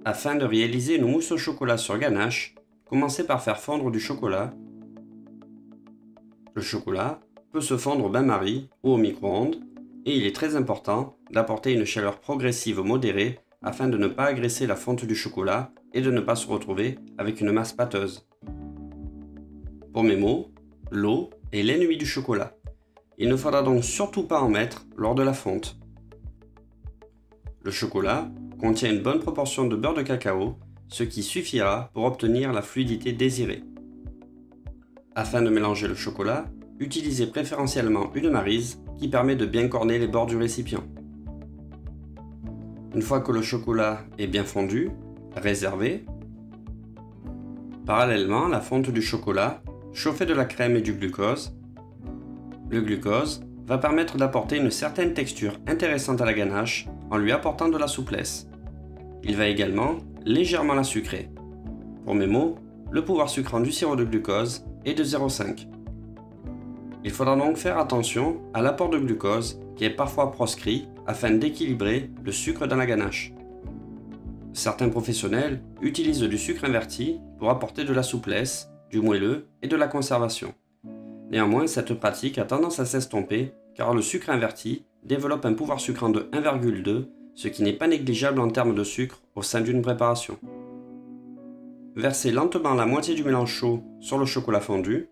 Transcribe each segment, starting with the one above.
Afin de réaliser une mousse au chocolat sur ganache, commencez par faire fondre du chocolat. Le chocolat peut se fondre au bain-marie ou au micro-ondes et il est très important d'apporter une chaleur progressive modérée afin de ne pas agresser la fonte du chocolat et de ne pas se retrouver avec une masse pâteuse. Pour mes mots, l'eau est l'ennemi du chocolat. Il ne faudra donc surtout pas en mettre lors de la fonte. Le chocolat contient une bonne proportion de beurre de cacao, ce qui suffira pour obtenir la fluidité désirée. Afin de mélanger le chocolat, utilisez préférentiellement une maryse qui permet de bien corner les bords du récipient. Une fois que le chocolat est bien fondu, réservez. Parallèlement à la fonte du chocolat, chauffez de la crème et du glucose. Le glucose va permettre d'apporter une certaine texture intéressante à la ganache en lui apportant de la souplesse. Il va également légèrement la sucrer. Pour mes mots, le pouvoir sucrant du sirop de glucose est de 0,5. Il faudra donc faire attention à l'apport de glucose qui est parfois proscrit afin d'équilibrer le sucre dans la ganache. Certains professionnels utilisent du sucre inverti pour apporter de la souplesse, du moelleux et de la conservation. Néanmoins, cette pratique a tendance à s'estomper car le sucre inverti développe un pouvoir sucrant de 1,2, ce qui n'est pas négligeable en termes de sucre au sein d'une préparation. Versez lentement la moitié du mélange chaud sur le chocolat fondu.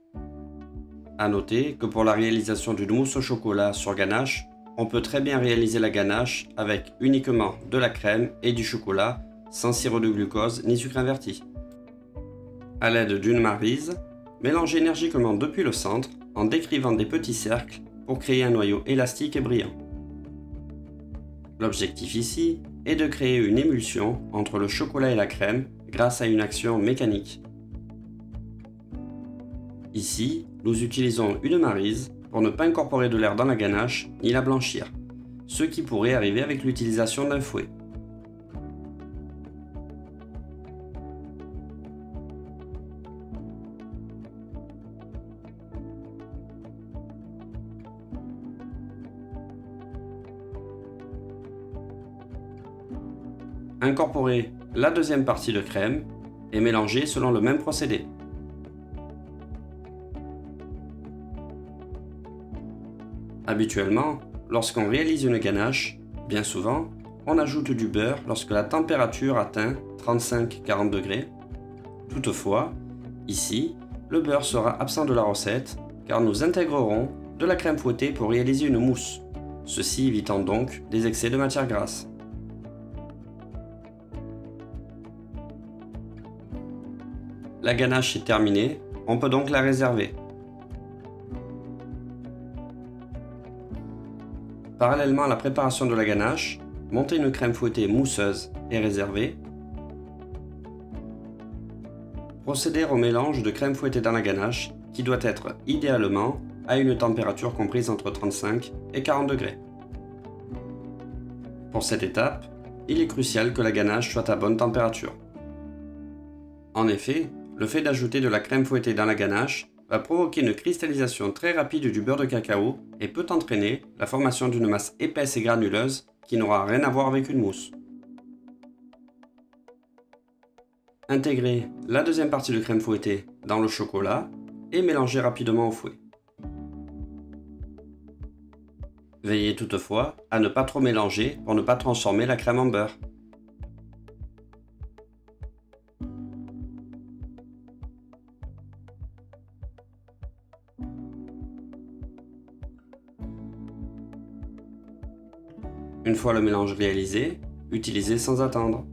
A noter que pour la réalisation d'une mousse au chocolat sur ganache, on peut très bien réaliser la ganache avec uniquement de la crème et du chocolat, sans sirop de glucose ni sucre inverti. A l'aide d'une maryse, mélangez énergiquement depuis le centre en décrivant des petits cercles pour créer un noyau élastique et brillant. L'objectif ici est de créer une émulsion entre le chocolat et la crème grâce à une action mécanique. Ici, nous utilisons une maryse pour ne pas incorporer de l'air dans la ganache ni la blanchir, ce qui pourrait arriver avec l'utilisation d'un fouet. Incorporez la deuxième partie de crème et mélangez selon le même procédé. Habituellement, lorsqu'on réalise une ganache, bien souvent, on ajoute du beurre lorsque la température atteint 35-40 degrés. Toutefois, ici, le beurre sera absent de la recette car nous intégrerons de la crème fouettée pour réaliser une mousse, ceci évitant donc des excès de matière grasse. La ganache est terminée, on peut donc la réserver. Parallèlement à la préparation de la ganache, montez une crème fouettée mousseuse et réservée. Procédez au mélange de crème fouettée dans la ganache qui doit être idéalement à une température comprise entre 35 et 40 degrés. Pour cette étape, il est crucial que la ganache soit à bonne température. En effet, le fait d'ajouter de la crème fouettée dans la ganache va provoquer une cristallisation très rapide du beurre de cacao et peut entraîner la formation d'une masse épaisse et granuleuse qui n'aura rien à voir avec une mousse. Intégrez la deuxième partie de crème fouettée dans le chocolat et mélangez rapidement au fouet. Veillez toutefois à ne pas trop mélanger pour ne pas transformer la crème en beurre. Une fois le mélange réalisé, utilisez sans attendre.